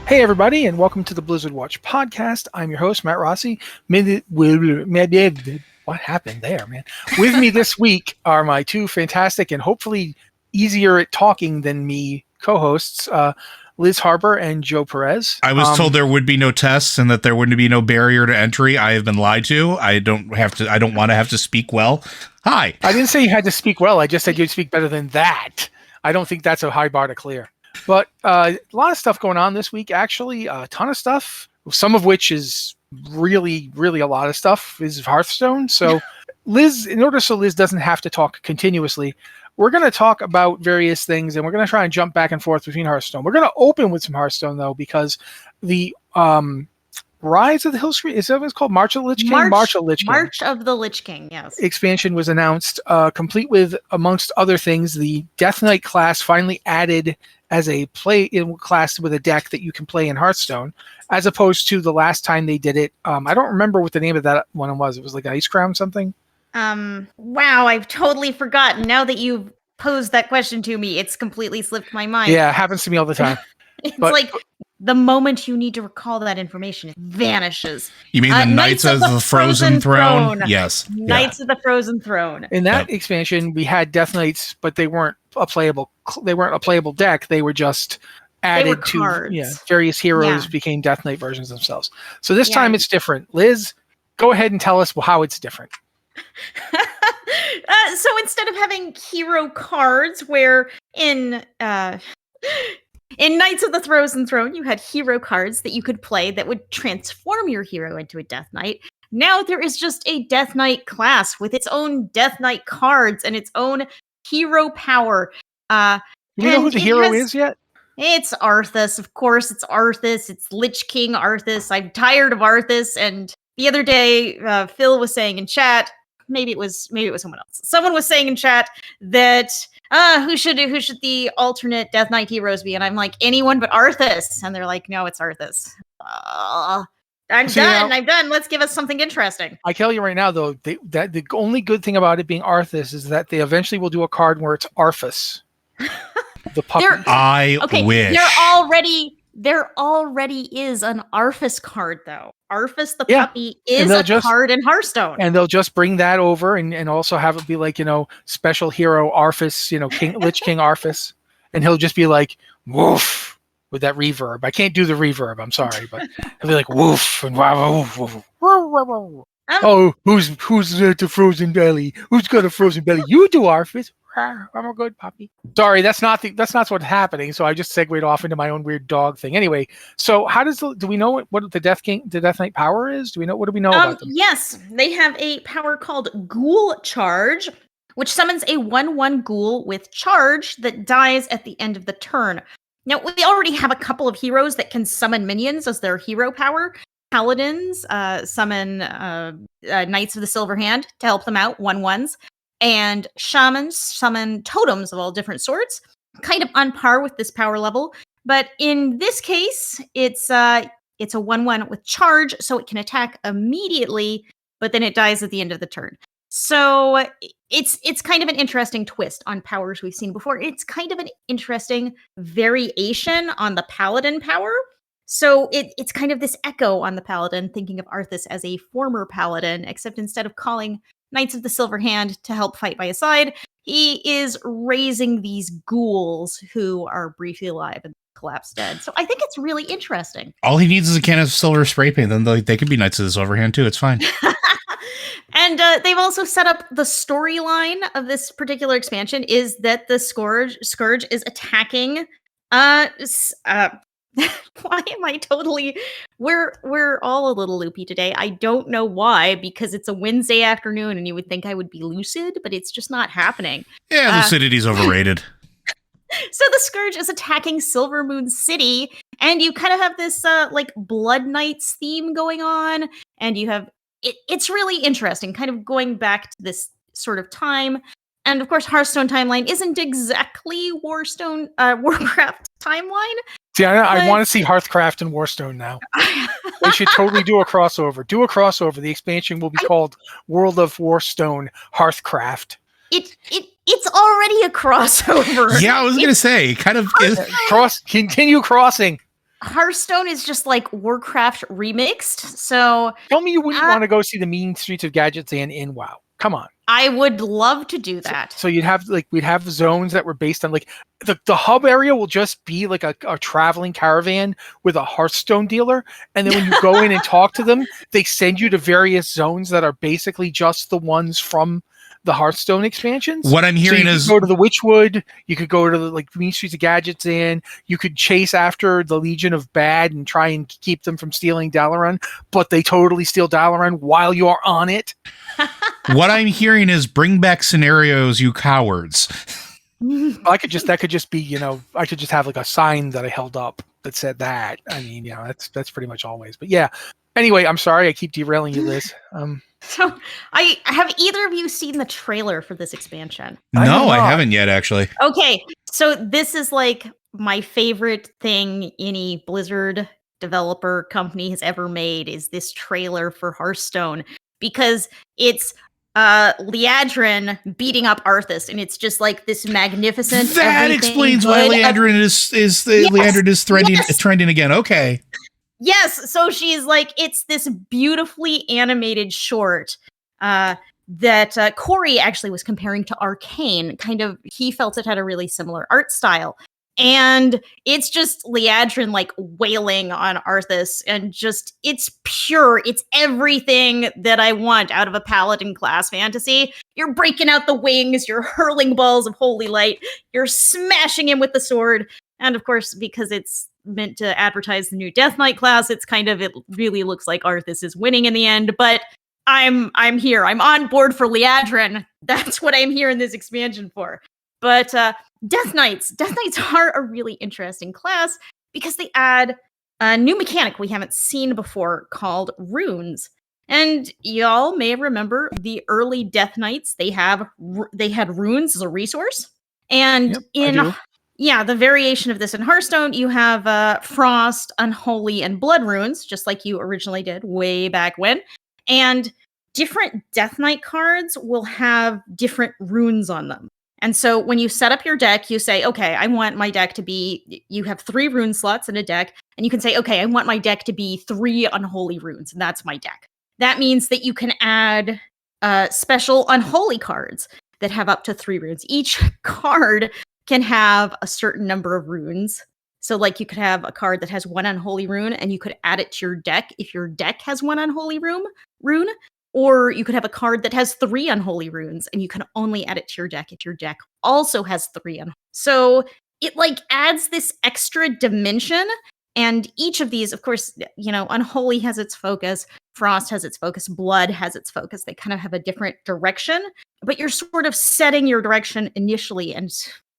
Hey, everybody, and welcome to the Blizzard Watch podcast. I'm your host, Matt Rossi. What happened there, man? With me this week are my two fantastic and hopefully easier at talking than me co-hosts, Liz Harper and Joe Perez. I was told there would be no tests and that there wouldn't be no barrier to entry. I have been lied to. I don't want to have to speak well. Hi. I didn't say you had to speak well. I just said you'd speak better than that. I don't think that's a high bar to clear. But a lot of stuff going on this week, actually. A ton of stuff, some of which is really, really a lot of stuff, is Hearthstone. So Liz, in order so Liz doesn't have to talk continuously, we're going to talk about various things, and we're going to try and jump back and forth between Hearthstone. We're going to open with some Hearthstone, though, because the Rise of the Hillscreen, is that what it's called? March of the Lich King? March of the Lich King, yes. Expansion was announced, complete with, amongst other things, the Death Knight class finally added as a play-in class with a deck that you can play in Hearthstone, as opposed to the last time they did it. I don't remember what the name of that one was. It was like Ice Crown something? Wow, I've totally forgotten. Now that you've posed that question to me, it's completely slipped my mind. Yeah, it happens to me all the time. It's like the moment you need to recall that information, it vanishes. You mean the Knights of the Frozen Throne? Yes. Knights of the Frozen Throne. In that expansion, we had Death Knights, but they weren't a playable deck. They were just added to various heroes became Death Knight versions themselves. So this time it's different. Liz, go ahead and tell us how it's different. So instead of having hero cards, where in Knights of the Frozen Throne, you had hero cards that you could play that would transform your hero into a Death Knight. Now there is just a Death Knight class with its own Death Knight cards and its own hero power. You know who the hero is yet? It's Arthas, of course. It's Arthas. It's Lich King Arthas. I'm tired of Arthas. And the other day, Phil was saying in chat, maybe it was someone else. Someone was saying in chat that who should the alternate Death Knight heroes be? And I'm like, anyone but Arthas. And they're like, no, it's Arthas. I'm done. Let's give us something interesting. I tell you right now, though, that the only good thing about it being Arthas is that they eventually will do a card where it's Arthas. The puppy. Wish. There already is an Arthas card, though. Arthas the puppy is a card in Hearthstone. And they'll just bring that over and also have it be like, special hero Arthas, Lich King Arthas. And he'll just be like, woof, with that reverb. I can't do the reverb, I'm sorry, but he'll be like, woof, and wow, woof, woof, woof. Who's at the frozen belly? Who's got a frozen belly? You do, Arthas. I'm a good puppy. Sorry, that's not what's happening. So I just segued off into my own weird dog thing. Anyway, so do we know what the Death Knight power is? What do we know about them? Yes, they have a power called Ghoul Charge, which summons a 1/1 ghoul with charge that dies at the end of the turn. Now, we already have a couple of heroes that can summon minions as their hero power. Paladins summon Knights of the Silver Hand to help them out, 1/1s. And shamans summon totems of all different sorts, kind of on par with this power level. But in this case, it's a 1/1 with charge, so it can attack immediately, but then it dies at the end of the turn. So it's kind of an interesting twist on powers we've seen before. It's kind of an interesting variation on the Paladin power. So it's kind of this echo on the Paladin, thinking of Arthas as a former Paladin, except instead of calling Knights of the Silver Hand to help fight by his side, he is raising these ghouls who are briefly alive and collapse dead. So I think it's really interesting. All he needs is a can of silver spray paint, then they could be Knights of the Silver Hand too. It's fine. And they've also set up the storyline of this particular expansion is that the Scourge is attacking why am I totally... We're all a little loopy today. I don't know why, because it's a Wednesday afternoon and you would think I would be lucid, but it's just not happening. Yeah, lucidity's overrated. So the Scourge is attacking Silver Moon City, and you kind of have this Blood Knights theme going on, and you have... It's really interesting, kind of going back to this sort of time. And of course, Hearthstone timeline isn't exactly Warcraft timeline. See, I want to see Hearthcraft and Warstone now. They should totally do a crossover. The expansion will be called World of Warstone Hearthcraft. It's already a crossover. Yeah, I was going to say, kind of is. Continue crossing. Hearthstone is just like Warcraft remixed. So Tell me you wouldn't want to go see the mean streets of Gadgets in WoW. Come on. I would love to do that. So you'd have we'd have zones that were based on the hub area will just be like a traveling caravan with a Hearthstone dealer, and then when you go in and talk to them, they send you to various zones that are basically just the ones from the Hearthstone expansions. What I'm hearing is go to the Witchwood, you could go to the Mean Streets of Gadgets you could chase after the Legion of Bad and try and keep them from stealing Dalaran, but they totally steal Dalaran while you're on it. What I'm hearing is bring back scenarios, you cowards. That could just be, I could just have like a sign that I held up that said that. I mean, that's pretty much always. But yeah. Anyway, I'm sorry I keep derailing you, Liz. So, have either of you seen the trailer for this expansion? No, I haven't yet, actually. Okay, so this is like my favorite thing any Blizzard developer company has ever made is this trailer for Hearthstone, because it's Liadrin beating up Arthas, and it's just like this magnificent. That explains why Liadrin is trending again. Okay. Yes, so she's like, it's this beautifully animated short that Corey actually was comparing to Arcane. Kind of, he felt it had a really similar art style. And it's just Liadrin like wailing on Arthas, and just, it's pure. It's everything that I want out of a paladin class fantasy. You're breaking out the wings, you're hurling balls of holy light, you're smashing him with the sword. And of course, because it's meant to advertise the new Death Knight class, it really looks like Arthas is winning in the end, but I'm here. I'm on board for Liadrin. That's what I'm here in this expansion for. But Death Knights are a really interesting class because they add a new mechanic we haven't seen before called runes. And y'all may remember the early Death Knights. They had runes as a resource. And the variation of this in Hearthstone, you have Frost, Unholy, and Blood runes, just like you originally did way back when. And different Death Knight cards will have different runes on them. And so when you set up your deck, you say, okay, I want my deck to be, you have 3 rune slots in a deck, and you can say, okay, I want my deck to be 3 Unholy runes, and that's my deck. That means that you can add special Unholy cards that have up to 3 runes. Each card can have a certain number of runes. So like you could have a card that has 1 Unholy rune, and you could add it to your deck if your deck has 1 Unholy rune. Or you could have a card that has 3 Unholy runes, and you can only add it to your deck if your deck also has 3 Unholy. So it like adds this extra dimension. And each of these, of course, Unholy has its focus, Frost has its focus, Blood has its focus. They kind of have a different direction, but you're sort of setting your direction initially and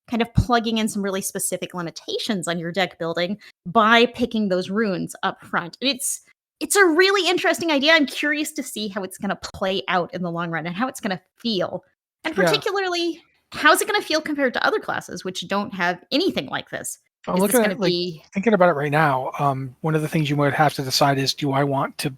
kind of plugging in some really specific limitations on your deck building by picking those runes up front. It's a really interesting idea. I'm curious to see how it's going to play out in the long run and how it's going to feel. And particularly, how's it going to feel compared to other classes which don't have anything like this? I'm looking at thinking about it right now. One of the things you might have to decide is, do I want to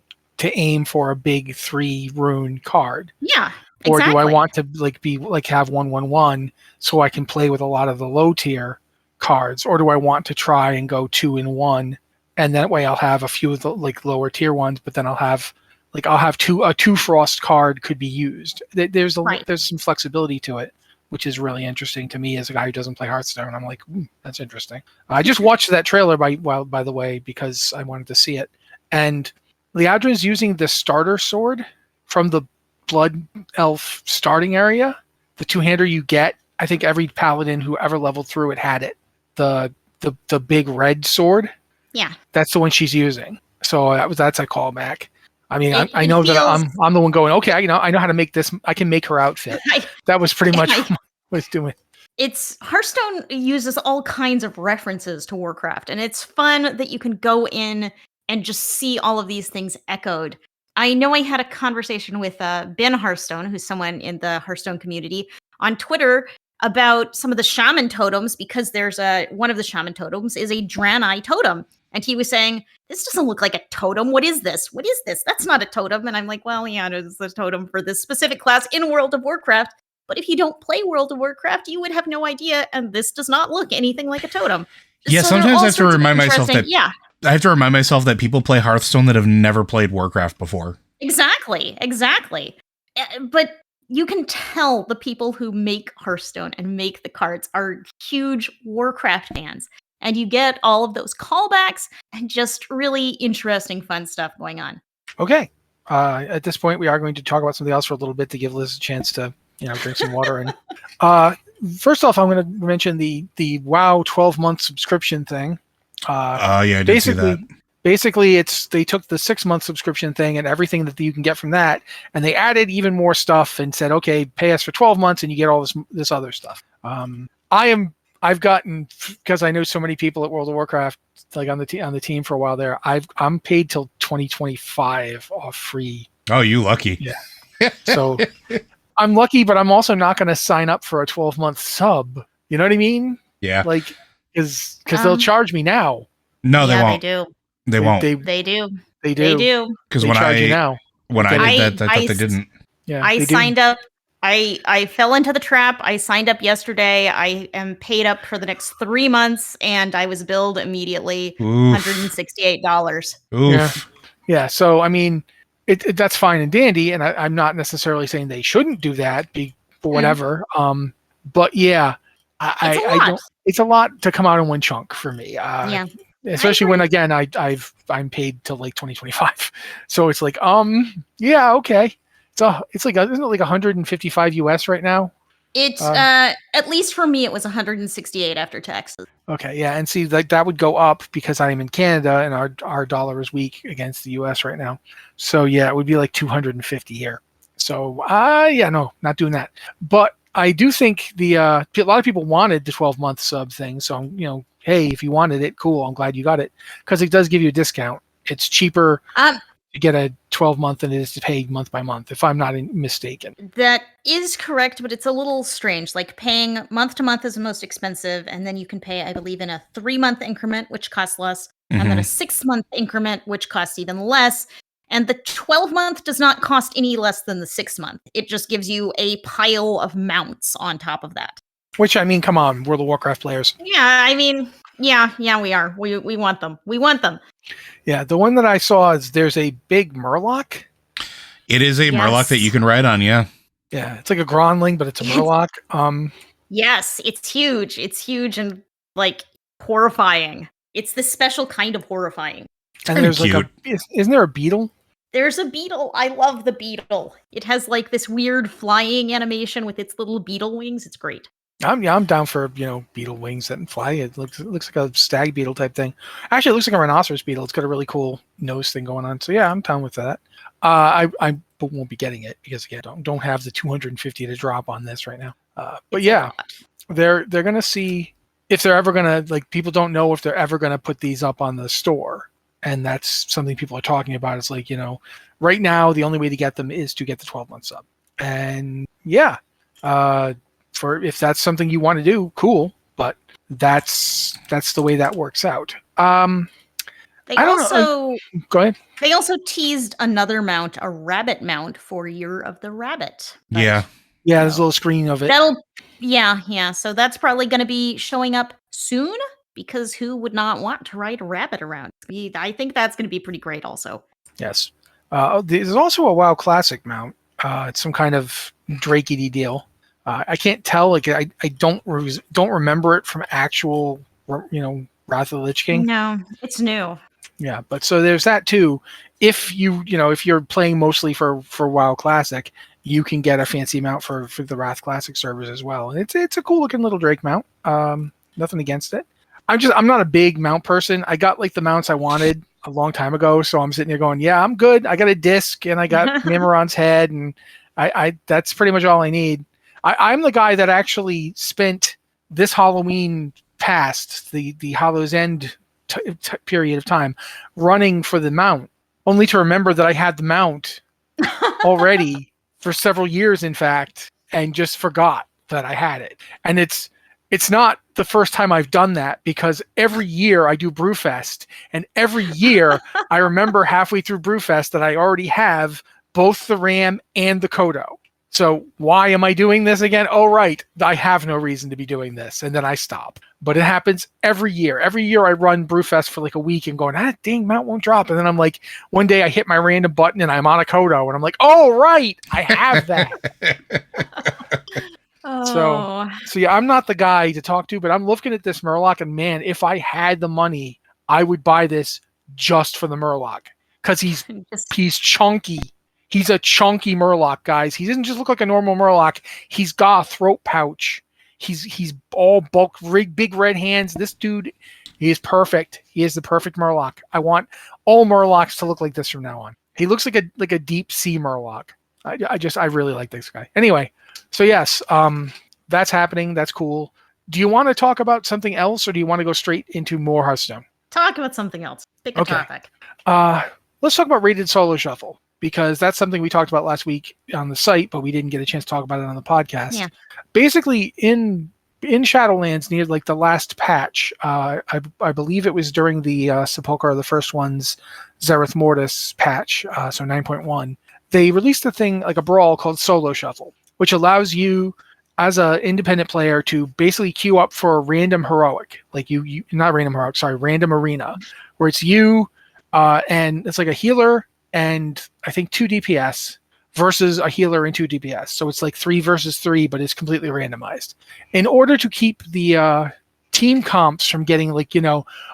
aim for a big 3 rune card? Yeah. Or exactly. do I want to have 1/1/1 so I can play with a lot of the low tier cards? Or do I want to try and go 2-in-1, and that way I'll have a few of the lower tier ones, but then I'll have a 2 Frost card could be used. There's some flexibility to it, which is really interesting to me as a guy who doesn't play Hearthstone. I'm like, that's interesting. I just watched that trailer by the way, because I wanted to see it. And Liadra is using the starter sword from the Blood Elf starting area. The 2-hander you get, I think every paladin who ever leveled through it had it. The big red sword. Yeah. That's the one she's using. So that's a callback. I mean, I know that I'm the one going, okay, I know how to make this. I can make her outfit. That was pretty much what I was doing. Hearthstone uses all kinds of references to Warcraft, and it's fun that you can go in and just see all of these things echoed. I know I had a conversation with Ben Hearthstone, who's someone in the Hearthstone community, on Twitter about some of the shaman totems, because there's one of the shaman totems is a Draenei totem. And he was saying, this doesn't look like a totem. What is this? What is this? That's not a totem. And I'm like, well, yeah, it's a totem for this specific class in World of Warcraft. But if you don't play World of Warcraft, you would have no idea. And this does not look anything like a totem. Yeah, so sometimes I have to remind myself that I have to remind myself that people play Hearthstone that have never played Warcraft before. Exactly. But you can tell the people who make Hearthstone and make the cards are huge Warcraft fans. And you get all of those callbacks and just really interesting, fun stuff going on. Okay. At this point, we are going to talk about something else for a little bit to give Liz a chance to, drink some water. And first off, I'm going to mention the WoW 12-month subscription thing. Yeah, I did see that. Basically, they took the 6-month subscription thing and everything that you can get from that, and they added even more stuff and said, okay, pay us for 12 months and you get all this other stuff. I've gotten, because I know so many people at World of Warcraft, like on the team for a while there, I'm paid till 2025 off free. Oh, you lucky. Yeah. So I'm lucky, but I'm also not going to sign up for a 12-month sub. You know what I mean? Yeah. Like, because they'll charge me now. No, they won't. They do. They won't. They do. They do. They do. Because when I did that, I thought they didn't. Yeah. I signed up. I fell into the trap. I signed up yesterday. I am paid up for the next 3 months, and I was billed immediately $168. Oof. Yeah. So I mean, that's fine and dandy, and I'm not necessarily saying they shouldn't do that, for whatever. But yeah, I don't. It's a lot to come out in one chunk for me. Yeah. Especially when, again, I'm paid till like 2025, so it's like, yeah, okay. It's like, isn't it like 155 US right now? It's at least for me, it was 168 after taxes. Okay, yeah, and see, like that would go up because I'm in Canada and our dollar is weak against the US right now. So yeah, it would be like 250 here. So yeah, no, not doing that. But I do think a lot of people wanted the 12-month sub thing. So hey, if you wanted it, cool. I'm glad you got it because it does give you a discount. It's cheaper to get a 12-month than it is to pay month by month, if I'm not mistaken. That is correct, but it's a little strange. Like paying month to month is the most expensive, and then you can pay, I believe, in a 3-month increment, which costs less, and then a 6-month increment, which costs even less. And the 12-month does not cost any less than the 6-month. It just gives you a pile of mounts on top of that. Which, I mean, come on, World of Warcraft players. Yeah, I mean, yeah, we are. We want them. We want them. Yeah, the one that I saw is there's a big murloc. It is a murloc that you can ride on, yeah. Yeah, it's like a Gronling, but it's a murloc. Yes, it's huge. It's huge and, like, horrifying. It's this special kind of horrifying. And there's cute. Isn't there a beetle? There's a beetle. I love the beetle. It has like this weird flying animation with its little beetle wings. It's great. I'm down for beetle wings that fly. It looks like a stag beetle type thing. Actually, it looks like a rhinoceros beetle. It's got a really cool nose thing going on. So yeah, I'm down with that. I won't be getting it because again, don't have the 250 to drop on this right now. But yeah, they're gonna see if they're ever gonna, like, people don't know if they're ever gonna put these up on the store. And that's something people are talking about. It's like, right now, the only way to get them is to get the 12-month sub. And yeah, for if that's something you want to do, cool. But that's the way that works out. Go ahead. They also teased another mount, a rabbit mount for Year of the Rabbit. Yeah. Yeah, there's a little screen of it. Yeah. So that's probably going to be showing up soon. Because who would not want to ride a rabbit around? I think that's going to be pretty great also. Yes. There's also a WoW Classic mount. It's some kind of Drakey deal. I can't tell. Like I don't remember it from actual, Wrath of the Lich King. No, it's new. Yeah, but so there's that too. If if you're playing mostly for WoW Classic, you can get a fancy mount for the Wrath Classic servers as well. And it's a cool looking little Drake mount. Nothing against it. I'm not a big mount person. I got like the mounts I wanted a long time ago, so I'm sitting there going, yeah, I'm good. I got a disc and I got Mamoron's head, and I that's pretty much all I need. I'm the guy that actually spent this Halloween past the Hollow's End period of time running for the mount, only to remember that I had the mount already for several years, in fact, and just forgot that I had it. And it's not the first time I've done that, because every year I do Brewfest, and every year I remember halfway through Brewfest that I already have both the Ram and the Kodo. So why am I doing this again? Oh, right. I have no reason to be doing this. And then I stop. But it happens every year. Every year I run Brewfest for like a week and going, dang, mount won't drop. And then I'm like, one day I hit my random button and I'm on a Kodo and I'm like, oh, right. I have that. So yeah, I'm not the guy to talk to, but I'm looking at this Murloc and man, if I had the money, I would buy this just for the Murloc because he's chunky. He's a chunky Murloc, guys. He doesn't just look like a normal Murloc. He's got a throat pouch. He's all bulk, big red hands. This dude, he is perfect. He is the perfect Murloc. I want all Murlocs to look like this from now on. He looks like a deep sea Murloc. I really like this guy. Anyway, so yes, that's happening. That's cool. Do you want to talk about something else, or do you want to go straight into more Hearthstone? Talk about something else. Pick a topic. Let's talk about rated solo shuffle, because that's something we talked about last week on the site, but we didn't get a chance to talk about it on the podcast. Yeah. Basically, in Shadowlands, near like the last patch, I believe it was during the Sepulchre, the first one's Zereth Mortis patch, so 9.1, they released a thing like a brawl called Solo Shuffle, which allows you as an independent player to basically queue up for a random heroic, like random arena, where it's you and it's like a healer and I think 2 DPS versus a healer and 2 DPS. So it's like 3 versus 3, but it's completely randomized. In order to keep the team comps from getting like,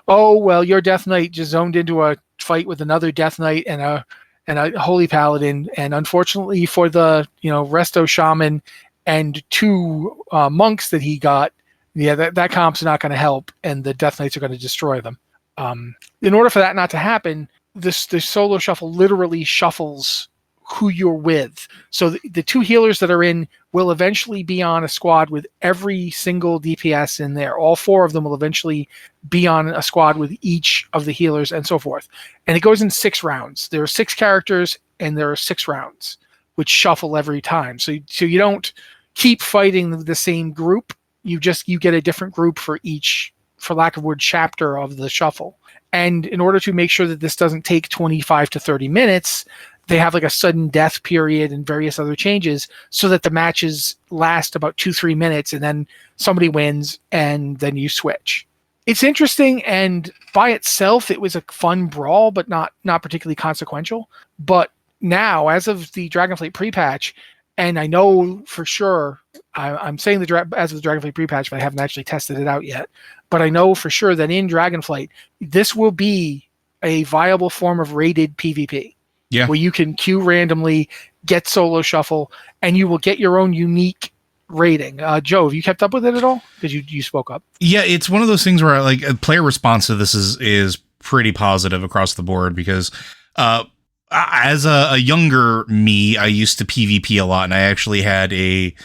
oh, well, your Death Knight just zoned into a fight with another Death Knight and a Holy Paladin. And unfortunately for the, Resto Shaman and 2 monks that he got, that comp's not going to help, and the Death Knights are going to destroy them. In order for that not to happen, this solo shuffle literally shuffles who you're with. So the 2 healers that are in will eventually be on a squad with every single DPS in there. All 4 of them will eventually be on a squad with each of the healers and so forth. And it goes in 6 rounds. There are 6 characters and there are 6 rounds, which shuffle every time. So you don't keep fighting the same group. You get a different group for each, for lack of word, chapter of the shuffle. And in order to make sure that this doesn't take 25 to 30 minutes, they have like a sudden death period and various other changes so that the matches last about 2-3 minutes and then somebody wins and then you switch. It's interesting, and by itself it was a fun brawl, but not particularly consequential. But now, as of the Dragonflight pre-patch, and I know for sure, I'm saying as of the Dragonflight pre-patch, but I haven't actually tested it out yet. But I know for sure that in Dragonflight, this will be a viable form of rated PvP. Yeah. Where you can queue randomly, get solo shuffle, and you will get your own unique rating. Joe, have you kept up with it at all? Because you spoke up. Yeah, it's one of those things where like a player response to this is pretty positive across the board, because as a younger me, I used to PvP a lot, and I actually had a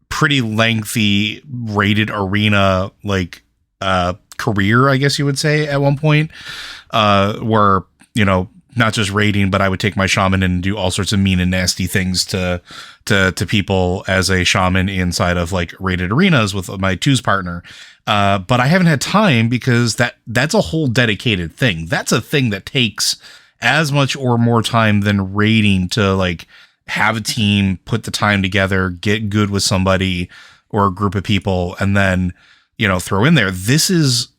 pretty lengthy rated arena career, I guess you would say, at one point, where not just raiding, but I would take my shaman and do all sorts of mean and nasty things to people as a shaman inside of like raided arenas with my twos partner. But I haven't had time, because that's a whole dedicated thing. That's a thing that takes as much or more time than raiding to like have a team, put the time together, get good with somebody or a group of people, and then, throw in there. This is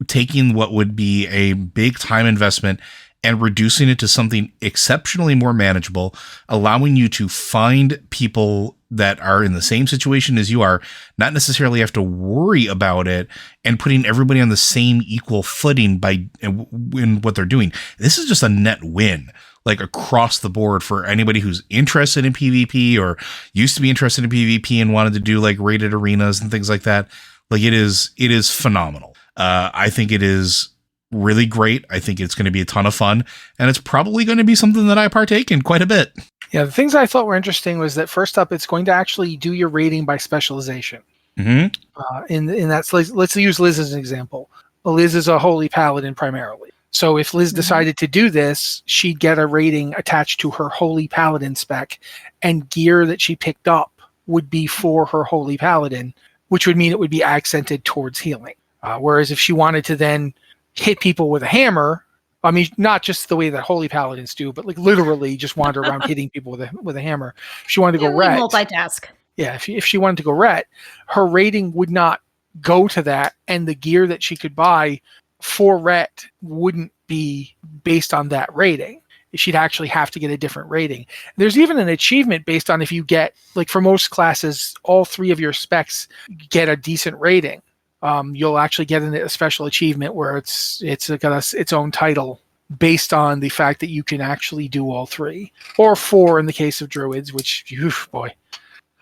taking what would be a big time investment and reducing it to something exceptionally more manageable, allowing you to find people that are in the same situation as you are, not necessarily have to worry about it, and putting everybody on the same equal footing in what they're doing. This is just a net win, like across the board, for anybody who's interested in PvP or used to be interested in PvP and wanted to do like rated arenas and things like that. Like it is phenomenal. I think it is really great. I think it's going to be a ton of fun, and it's probably going to be something that I partake in quite a bit. Yeah, the things I thought were interesting was that first up, it's going to actually do your rating by specialization. Mm-hmm. In that, let's use Liz as an example. Liz is a holy paladin primarily. So if Liz decided to do this, she'd get a rating attached to her holy paladin spec, and gear that she picked up would be for her holy paladin, which would mean it would be accented towards healing. Whereas if she wanted to then hit people with a hammer, I mean, not just the way that holy paladins do, but like literally just wander around hitting people with a hammer. If she wanted to go We ret, multitask. yeah, if she wanted to go ret, her rating would not go to that, and the gear that she could buy for ret wouldn't be based on that rating. She'd actually have to get a different rating. There's even an achievement based on if you get, like for most classes, all 3 of your specs get a decent rating. You'll actually get a special achievement where it's got its own title based on the fact that you can actually do all 3, or 4 in the case of druids, which, boy.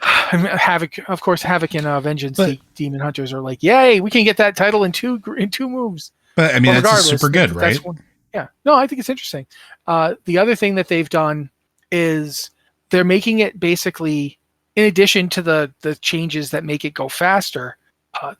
Havoc, of course, Havoc and Vengeance Demon Hunters are like, yay, we can get that title in two moves. But I mean, that's super good, right? Yeah. No, I think it's interesting. The other thing that they've done is they're making it basically, in addition to the changes that make it go faster,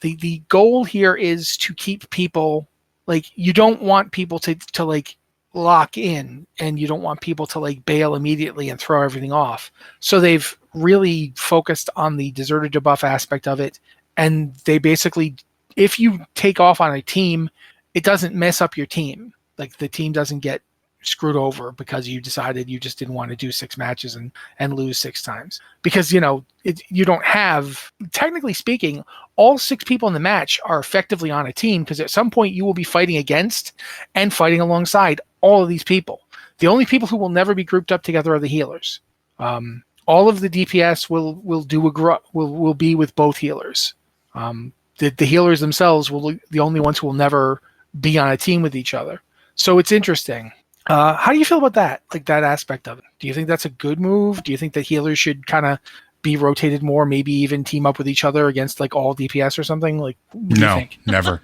the goal here is to keep people, like, you don't want people to like lock in, and you don't want people to like bail immediately and throw everything off. So they've really focused on the deserter debuff aspect of it, and they basically, if you take off on a team, it doesn't mess up your team. Like the team doesn't get screwed over because you decided you just didn't want to do 6 matches and lose 6 times. Because, you don't have, technically speaking, all 6 people in the match are effectively on a team, because at some point you will be fighting against and fighting alongside all of these people. The only people who will never be grouped up together are the healers. All of the DPS will be with both healers. The healers themselves will be the only ones who will never be on a team with each other. So it's interesting. How do you feel about that? Like that aspect of it? Do you think that's a good move? Do you think that healers should kind of be rotated more, maybe even team up with each other against like all DPS or something? Like, what do you think? Never.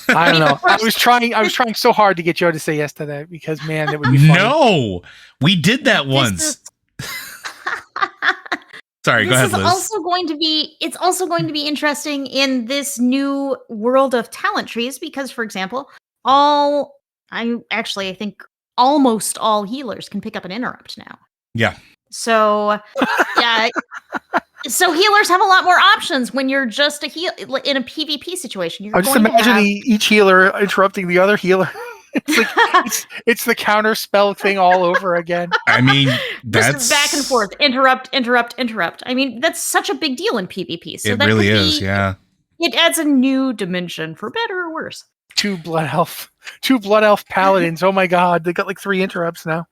I don't know. I was trying so hard to get Joe to say yes to that, because man, it would be funny. No, we did that once. Sorry, go ahead, Liz. It's also going to be interesting in this new world of talent trees, because, for example, I think almost all healers can pick up an interrupt now. Yeah. So, yeah. So healers have a lot more options when you're just a heal in a PvP situation. I just imagine each healer interrupting the other healer. It's like it's the counter spell thing all over again. I mean, that's just back and forth, interrupt. I mean, that's such a big deal in PvP. So it really is, yeah. It adds a new dimension, for better or worse. 2 blood elf paladins. Oh my god, they got like 3 interrupts now.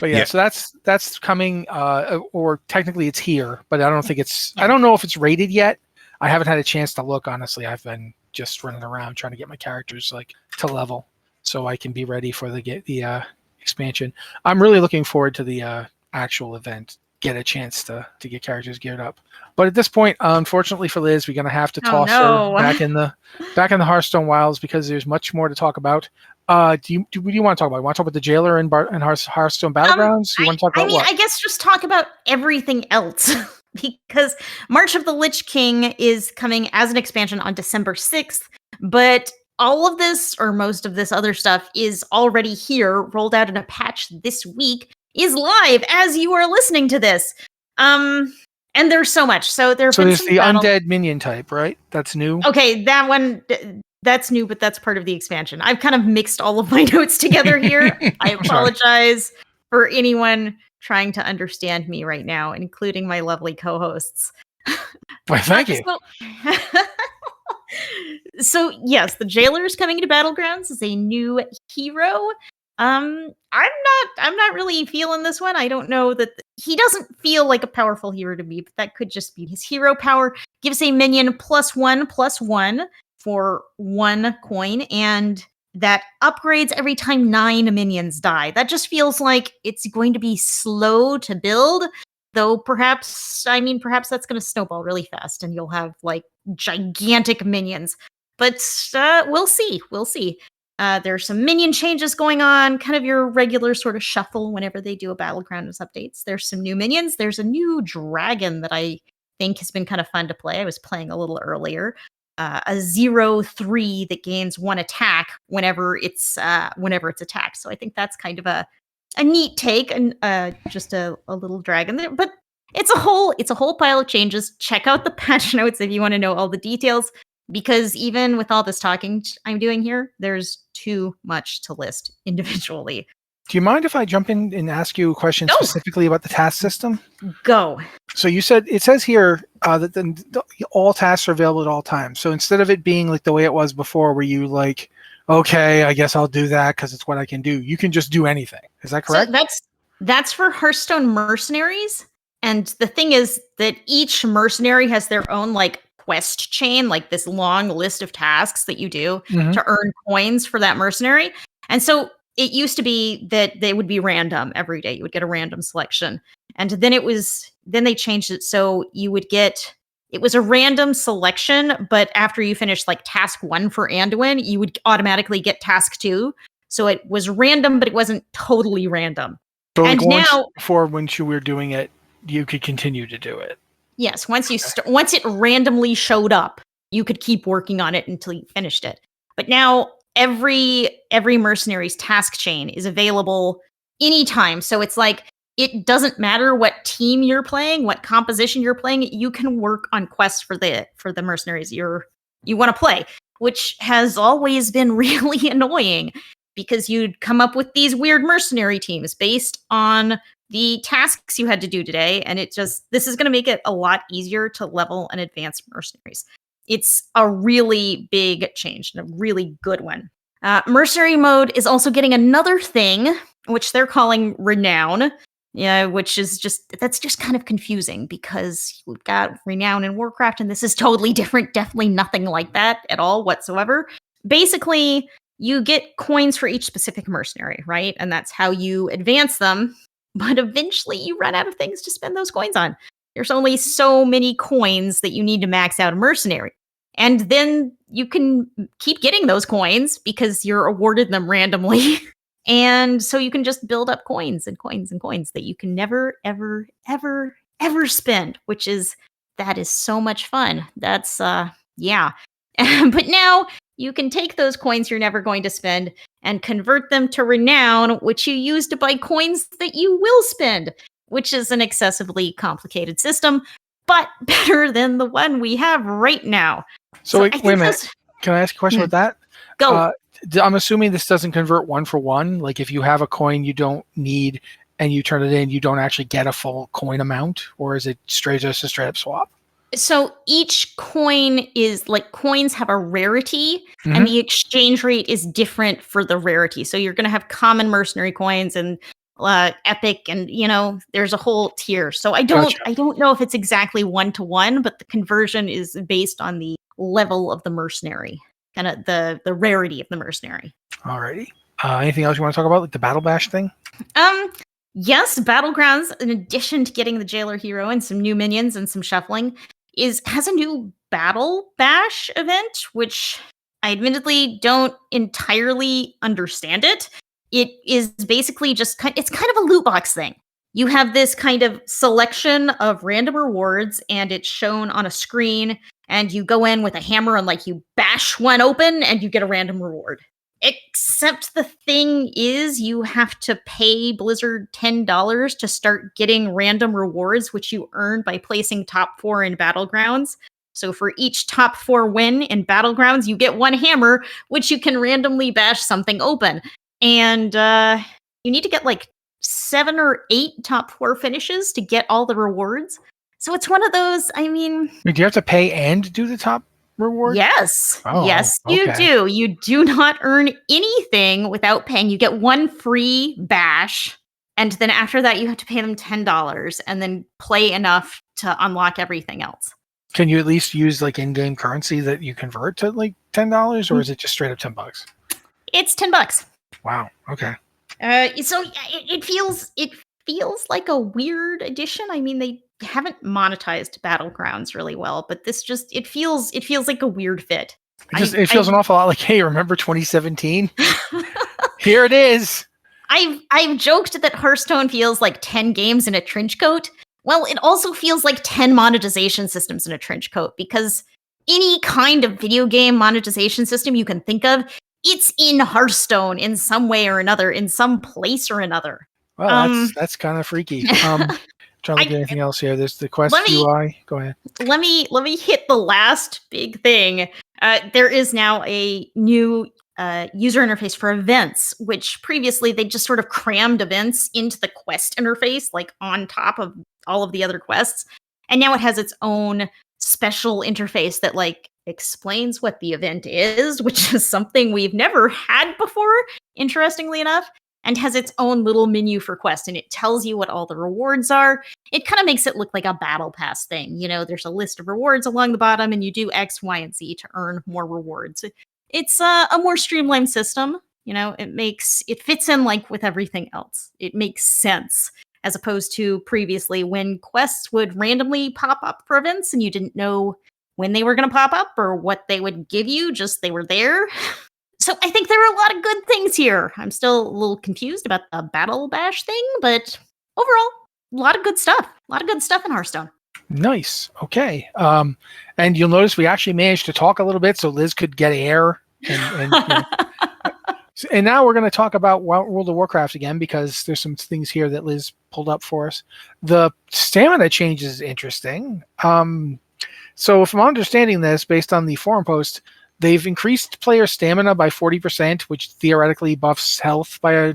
But yeah, so that's coming, or technically it's here, but I don't know if it's rated yet. I haven't had a chance to look, honestly. I've been just running around trying to get my characters like to level so I can be ready for the expansion. I'm really looking forward to the actual event, get a chance to get characters geared up. But at this point, unfortunately for Liz, we're gonna have to toss her back in the Hearthstone wilds, because there's much more to talk about. What do you want to talk about? You want to talk about the Jailer and Hearthstone Battlegrounds? You want to talk about what? I guess just talk about everything else. Because March of the Lich King is coming as an expansion on December 6th, but all of this, or most of this other stuff, is already here, rolled out in a patch this week, is live as you are listening to this. And there's so much. So there's the undead minion type, right? That's new. Okay, that one, that's new, but that's part of the expansion. I've kind of mixed all of my notes together here. I apologize for anyone trying to understand me right now, including my lovely co-hosts. Well, thank you. So yes, the Jailer is coming to Battlegrounds as a new hero. I'm not really feeling this one. I don't know that he doesn't feel like a powerful hero to me, but that could just be his hero power. Gives a minion +1/+1 for 1 coin, and that upgrades every time 9 minions die. That just feels like it's going to be slow to build, though perhaps that's going to snowball really fast and you'll have like gigantic minions. But we'll see. There's some minion changes going on, kind of your regular sort of shuffle whenever they do a Battlegrounds updates. There's some new minions. There's a new dragon that I think has been kind of fun to play. I was playing a little earlier. A 0/3 that gains 1 attack whenever it's attacked. So I think that's kind of a neat take, and just a little dragon there. But it's a whole pile of changes. Check out the patch notes if you want to know all the details. because even with all this talking I'm doing here, there's too much to list individually. Do you mind if I jump in and ask you a question specifically about the task system? Go. So you said, it says here that all tasks are available at all times. So instead of it being like the way it was before, where you like, okay, I guess I'll do that because it's what I can do, you can just do anything. Is that correct? So that's for Hearthstone mercenaries. And the thing is that each mercenary has their own like quest chain, like this long list of tasks that you do to earn coins for that mercenary. And so it used to be that they would be random every day. You would get a random selection. And then they changed it. So it was a random selection, but after you finished like task 1 for Anduin, you would automatically get task 2. So it was random, but it wasn't totally random. So and like now, before, when you were doing it, you could continue to do it. Yes, once once it randomly showed up, you could keep working on it until you finished it. But now every mercenary's task chain is available anytime. So it's like it doesn't matter what team you're playing, what composition you're playing, you can work on quests for the mercenaries you want to play, which has always been really annoying because you'd come up with these weird mercenary teams based on the tasks you had to do today, and this is going to make it a lot easier to level and advance mercenaries. It's a really big change and a really good one. Mercenary mode is also getting another thing, which they're calling Renown, which is that's just kind of confusing because we've got Renown in Warcraft, and this is totally different. Definitely nothing like that at all whatsoever. Basically, you get coins for each specific mercenary, right? And that's how you advance them. But eventually you run out of things to spend those coins on. There's only so many coins that you need to max out a mercenary. And then you can keep getting those coins because you're awarded them randomly. And so you can just build up coins and coins and coins that you can never, ever, ever, ever spend, that is so much fun. That's, yeah. But now you can take those coins you're never going to spend and convert them to Renown, which you use to buy coins that you will spend, which is an excessively complicated system, but better than the one we have right now. So wait a minute. Can I ask a question with that? Go. I'm assuming this doesn't convert 1 for 1. Like if you have a coin you don't need and you turn it in, you don't actually get a full coin amount, or is it just a straight up swap? So each coin is like coins have a rarity and the exchange rate is different for the rarity. So you're going to have common mercenary coins and epic, and there's a whole tier. So I don't know if it's exactly 1-to-1, but the conversion is based on the level of the mercenary, kind of the rarity of the mercenary. Alrighty. Anything else you want to talk about, like the Battle Bash thing? Yes, Battlegrounds, in addition to getting the Jailer hero and some new minions and some shuffling, has a new Battle Bash event, which I admittedly don't entirely understand it. It is basically just it's kind of a loot box thing. You have this kind of selection of random rewards, and it's shown on a screen, and you go in with a hammer and like you bash one open and you get a random reward. Except the thing is, you have to pay Blizzard $10 to start getting random rewards, which you earn by placing top 4 in Battlegrounds. So for each top 4 win in Battlegrounds, you get 1 hammer, which you can randomly bash something open. And you need to get like 7 or 8 top 4 finishes to get all the rewards. So it's one of those, do you have to pay and do the top reward? Yes. Oh, yes, okay. you do. You do not earn anything without paying. You get 1 free bash, and then after that, you have to pay them $10 and then play enough to unlock everything else. Can you at least use like in-game currency that you convert to like $10, or is it just straight up $10? It's $10. Wow. Okay. So it feels like a weird addition. They haven't monetized Battlegrounds really well, but this it feels like a weird fit. It feels an awful lot like, hey, remember 2017? Here it is. I've joked that Hearthstone feels like 10 games in a trench coat. Well, it also feels like 10 monetization systems in a trench coat, because any kind of video game monetization system you can think of, it's in Hearthstone in some way or another, in some place or another. Well, that's kind of freaky. Trying to get anything else here. There's the Quest UI. Go ahead. Let me hit the last big thing. There is now a new user interface for events, which previously they just sort of crammed events into the quest interface, like on top of all of the other quests. And now it has its own special interface that like explains what the event is, which is something we've never had before, interestingly enough, and has its own little menu for quests, and it tells you what all the rewards are. It kind of makes it look like a battle pass thing. You know, there's a list of rewards along the bottom, and you do X, Y, and Z to earn more rewards. It's a more streamlined system. You know, it fits in like with everything else. It makes sense, as opposed to previously when quests would randomly pop up for events and you didn't know when they were going to pop up or what they would give you, just they were there. So I think there are a lot of good things here. I'm still a little confused about the Battle Bash thing, but overall, a lot of good stuff. A lot of good stuff in Hearthstone. Nice. Okay. And you'll notice we actually managed to talk a little bit so Liz could get air. And now we're going to talk about World of Warcraft again, because there's some things here that Liz pulled up for us. The stamina change is interesting. So if I'm understanding this, based on the forum post, they've increased player stamina by 40%, which theoretically buffs health by a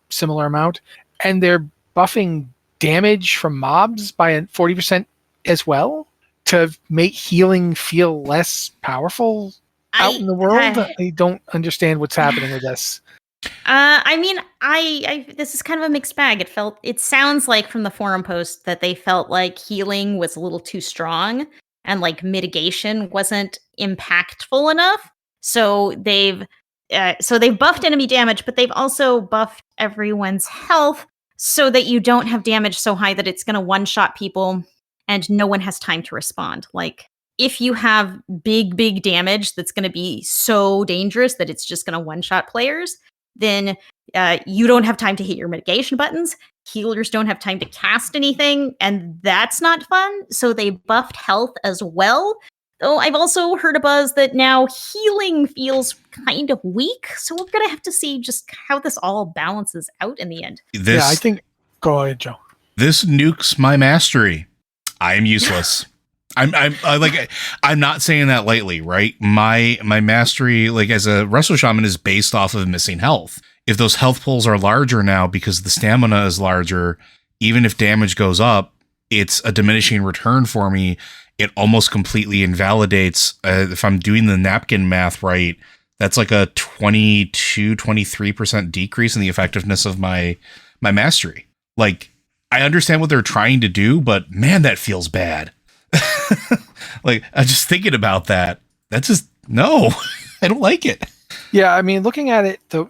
similar amount. And they're buffing damage from mobs by a 40% as well to make healing feel less powerful out in the world. I don't understand what's happening with this. I mean, this is kind of a mixed bag. It sounds like from the forum post that they felt like healing was a little too strong and like mitigation wasn't impactful enough. So they've buffed enemy damage, but they've also buffed everyone's health so that you don't have damage so high that it's going to one-shot people and no one has time to respond. Like, if you have big damage that's going to be so dangerous that it's just going to one-shot players, then you don't have time to hit your mitigation buttons. Healers don't have time to cast anything, and that's not fun. So they buffed health as well. Though I've also heard a buzz that now healing feels kind of weak. So we're going to have to see just how this all balances out in the end. I think... Go ahead, Joe. This nukes my mastery. I am useless. I'm not saying that lightly, right? My mastery, like as a Resto Shaman, is based off of missing health. If those health pools are larger now because the stamina is larger, even if damage goes up, it's a diminishing return for me. It almost completely invalidates, if I'm doing the napkin math right, that's like a 23% decrease in the effectiveness of my mastery. Like, I understand what they're trying to do, but man, that feels bad. Like, I'm just thinking about that. That's just, no, I don't like it. Yeah, I mean, looking at the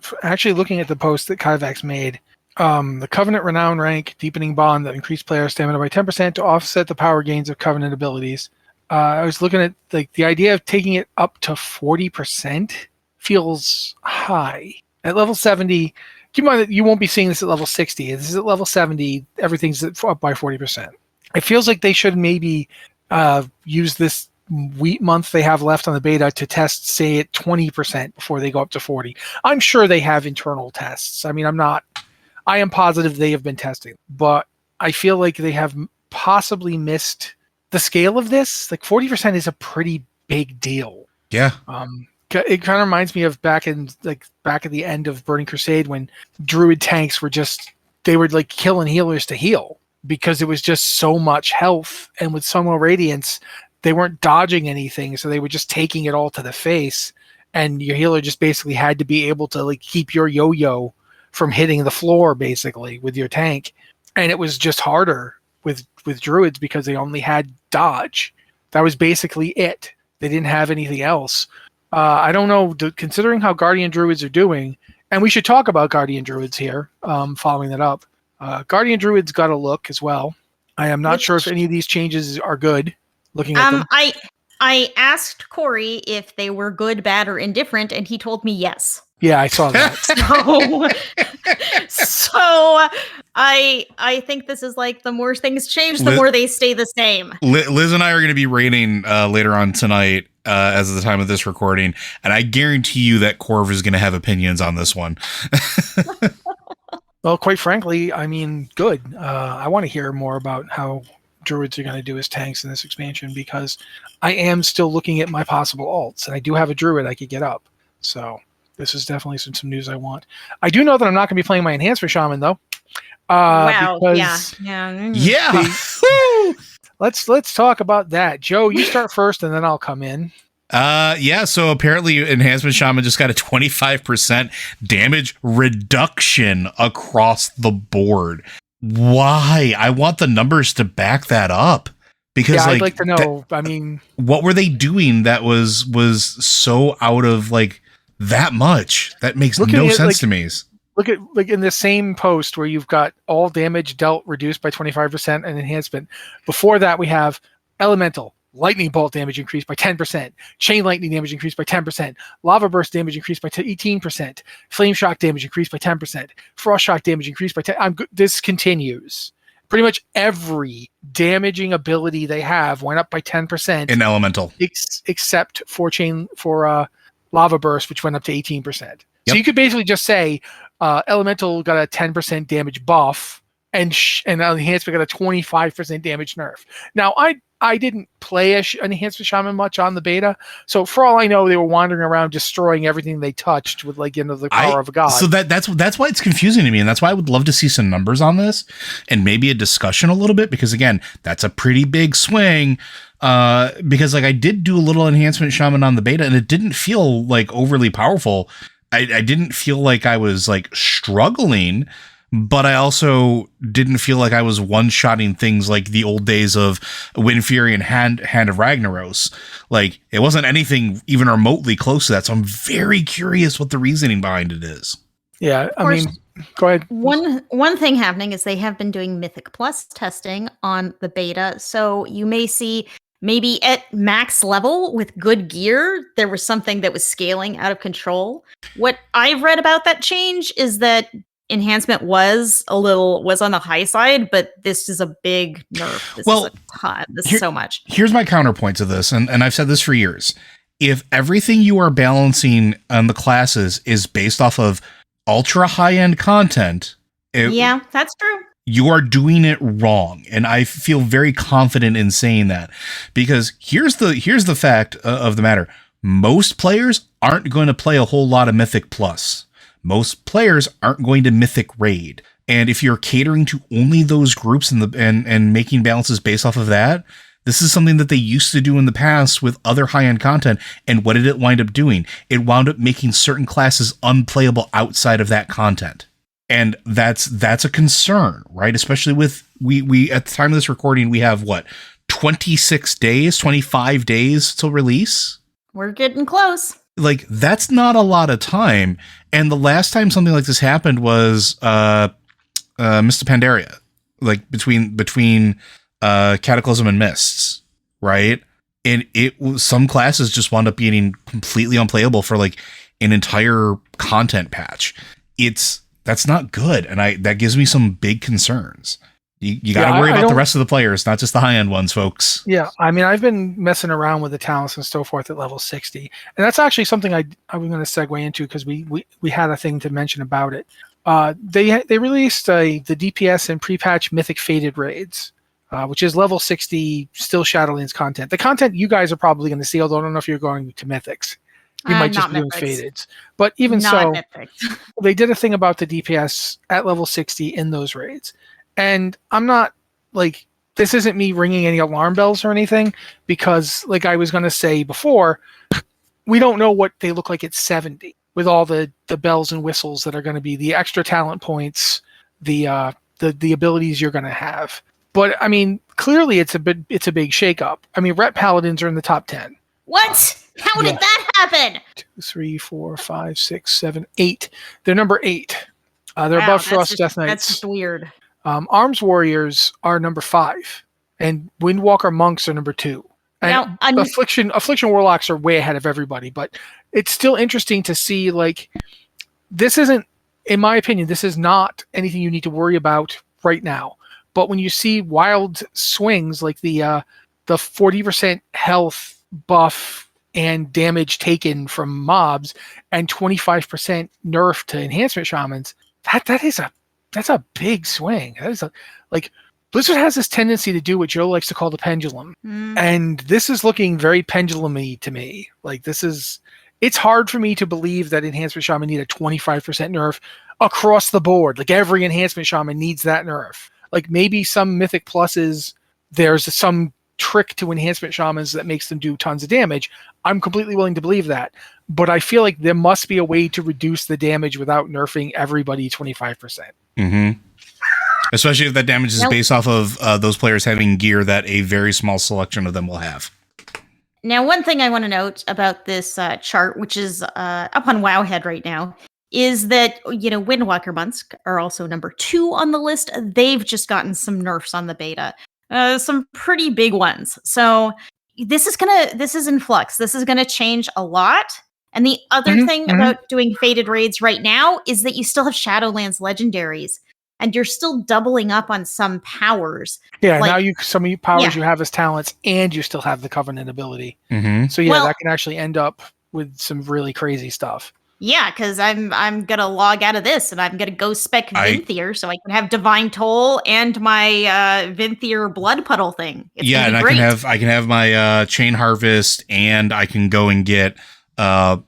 post that Kyvax made, the Covenant Renown rank deepening bond that increased player stamina by 10% to offset the power gains of Covenant abilities. I was looking at like the idea of taking it up to 40% feels high. At level 70, keep in mind that you won't be seeing this at level 60. This is at level 70. Everything's up by 40%. It feels like they should maybe use this month they have left on the beta to test, say, at 20% before they go up to 40. I'm sure they have internal tests. I mean, I am positive they have been testing, but I feel like they have possibly missed the scale of this. Like 40% is a pretty big deal. Yeah. It kind of reminds me of back at the end of Burning Crusade when Druid tanks were like killing healers to heal because it was just so much health, and with Sunwell Radiance, they weren't dodging anything, so they were just taking it all to the face, and your healer just basically had to be able to like keep your yo-yo from hitting the floor basically with your tank. And it was just harder with druids because they only had dodge. That was basically it. They didn't have anything else. I don't know, considering how Guardian Druids are doing, and we should talk about Guardian Druids here, following that up. Guardian Druids got a look as well. I am not sure if any of these changes are good, looking at them. I asked Corey if they were good, bad, or indifferent, and he told me yes. Yeah, I saw that. So I think this is like the more things change, the more they stay the same. Liz and I are going to be rating later on tonight as of the time of this recording, and I guarantee you that Corv is going to have opinions on this one. Well, quite frankly, I mean, good. I want to hear more about how druids are going to do as tanks in this expansion, because I am still looking at my possible alts, and I do have a druid I could get up. So this is definitely some news I want. I do know that I'm not going to be playing my enhancement shaman though. Wow. Because Yeah. let's talk about that. Joe, you start first, and then I'll come in. Yeah, so apparently Enhancement Shaman just got a 25% damage reduction across the board. Why? I want the numbers to back that up. Because yeah, I'd like to know. I mean, what were they doing that was so out of like that much? That makes no sense to me. Look at like in the same post where you've got all damage dealt reduced by 25% and enhancement. Before that, we have elemental. Lightning bolt damage increased by 10%. Chain lightning damage increased by 10%. Lava burst damage increased by 18%. Flame shock damage increased by 10%. Frost shock damage increased by 10%. This continues. Pretty much every damaging ability they have went up by 10% in elemental, except for lava burst, which went up to 18%. Yep. So you could basically just say elemental got a 10% damage buff, and enhancement got a 25% damage nerf. Now I didn't play an enhancement shaman much on the beta, so for all I know, they were wandering around destroying everything they touched with the power of a god. So that's why it's confusing to me, and that's why I would love to see some numbers on this and maybe a discussion a little bit, because again, that's a pretty big swing. Because like I did do a little enhancement shaman on the beta, and it didn't feel like overly powerful. I didn't feel like I was like struggling. But I also didn't feel like I was one-shotting things like the old days of Wind Fury and Hand of Ragnaros. Like, it wasn't anything even remotely close to that, so I'm very curious what the reasoning behind it is. Yeah, I mean, go ahead. One thing happening is they have been doing Mythic Plus testing on the beta, so you may see maybe at max level with good gear, there was something that was scaling out of control. What I've read about that change is that enhancement was on the high side, but this is a big nerf. This is a ton. This is so much. Here's my counterpoint to this, and I've said this for years. If everything you are balancing on the classes is based off of ultra high-end content, yeah, that's true. You are doing it wrong, and I feel very confident in saying that, because here's the fact of the matter. Most players aren't going to play a whole lot of Mythic Plus. Most players aren't going to Mythic Raid. And if you're catering to only those groups and making balances based off of that, this is something that they used to do in the past with other high-end content. And what did it wind up doing? It wound up making certain classes unplayable outside of that content. And that's a concern, right? Especially with we at the time of this recording, we have 25 days till release? We're getting close. Like, that's not a lot of time. And the last time something like this happened was Mist of Pandaria, like between Cataclysm and Mists, right? And some classes just wound up being completely unplayable for like an entire content patch. That's not good, and that gives me some big concerns. You got to worry about the rest of the players, not just the high-end ones, folks. Yeah, I mean, I've been messing around with the talents and so forth at level 60, and that's actually something I'm going to segue into, because we had a thing to mention about it. They released the DPS and pre-patch Mythic Fated raids, which is level 60, still Shadowlands content. The content you guys are probably going to see, although I don't know if you're going to Mythics. You might just be doing Fadeds. But even so, they did a thing about the DPS at level 60 in those raids. And I'm not like, this isn't me ringing any alarm bells or anything, because like I was going to say before, we don't know what they look like at 70 with all the bells and whistles that are going to be the extra talent points, the abilities you're going to have. But I mean, clearly it's a big shakeup. I mean, Ret Paladins are in the top 10. What? How did that happen? 2, 3, 4, 5, 6, 7, 8. They're number 8. They're above Frost Death Knights. That's just weird. Arms Warriors are number 5, and Windwalker Monks are number 2. And now, Affliction Warlocks are way ahead of everybody, but it's still interesting to see, like, this isn't, in my opinion, this is not anything you need to worry about right now. But when you see wild swings, like the 40% health buff and damage taken from mobs and 25% nerf to enhancement shamans, that's a big swing. That is Blizzard has this tendency to do what Joe likes to call the pendulum. Mm. And this is looking very pendulum-y to me. Like, it's hard for me to believe that Enhancement Shaman need a 25% nerf across the board. Like, every Enhancement Shaman needs that nerf. Like, maybe some Mythic Pluses, there's some trick to Enhancement Shamans that makes them do tons of damage. I'm completely willing to believe that. But I feel like there must be a way to reduce the damage without nerfing everybody 25%. Mm-hmm. Especially if that damage is based off of those players having gear that a very small selection of them will have. Now, one thing I want to note about this chart, which is up on Wowhead right now, is that, Windwalker months are also number 2 on the list. They've just gotten some nerfs on the beta. Some pretty big ones. So this is in flux. This is gonna change a lot. And the other thing about doing Fated Raids right now is that you still have Shadowlands legendaries. And you're still doubling up on some powers. Yeah, now some of you powers you have as talents, and you still have the Covenant ability. Mm-hmm. So that can actually end up with some really crazy stuff. Yeah, because I'm gonna log out of this, and I'm gonna go spec Vinthier, so I can have Divine Toll and my Vinthier Blood Puddle thing. And I can have my Chain Harvest, and I can go and get I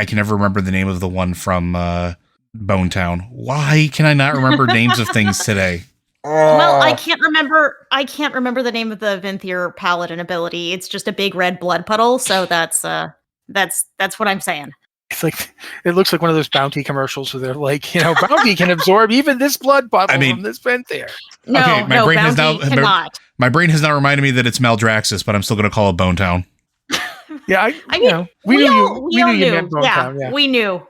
can never remember the name of the one from Bone Town. Why can I not remember names of things today? Well, I can't remember the name of the Vinthier Paladin ability. It's just a big red blood puddle, so that's what I'm saying. It's like, it looks like one of those Bounty commercials where they're like, Bounty can absorb even this blood puddle from this Vinthier. No, my brain has now reminded me that it's Maldraxxus, but I'm still going to call it Bone Town. Yeah, we knew you meant Bone Town. Yeah, we knew.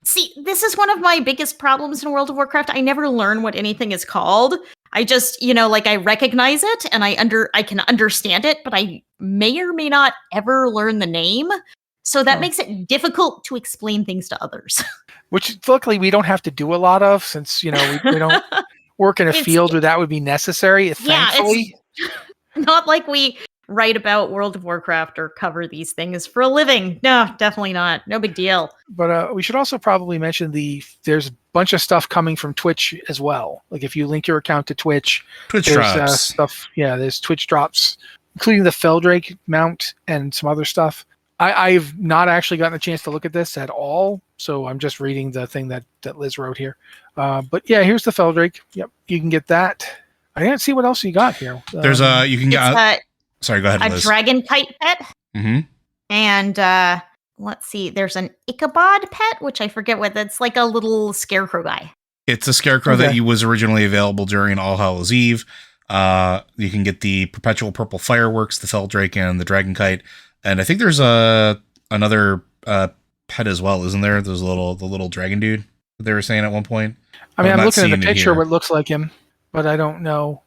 See, this is one of my biggest problems in World of Warcraft. I never learn what anything is called. I just, I recognize it and I can understand it, but I may or may not ever learn the name. So that makes it difficult to explain things to others. Which luckily we don't have to do a lot of, since, we don't work in a field where that would be necessary, thankfully. It's not like we write about World of Warcraft or cover these things for a living. No, definitely not. No big deal. But we should also probably mention there's a bunch of stuff coming from Twitch as well. Like, if you link your account to Twitch there's drops. Stuff. Yeah, there's Twitch drops, including the Feldrake mount and some other stuff. I've not actually gotten a chance to look at this at all, so I'm just reading the thing that Liz wrote here. But yeah, here's the Feldrake. Yep, you can get that. I didn't see what else you got here. There's you can get. Sorry, go ahead, Liz. A Dragonflight pet. Mm-hmm. And let's see, there's an Ichabod pet, which I forget what. That's like a little scarecrow guy. It's a scarecrow that was originally available during All Hallows Eve. You can get the Perpetual Purple Fireworks, the Feldrake, and the Dragonkite. And I think there's another pet as well, isn't there? There's the little dragon dude that they were saying at one point. I mean, I'm looking at the picture what looks like him, but I don't know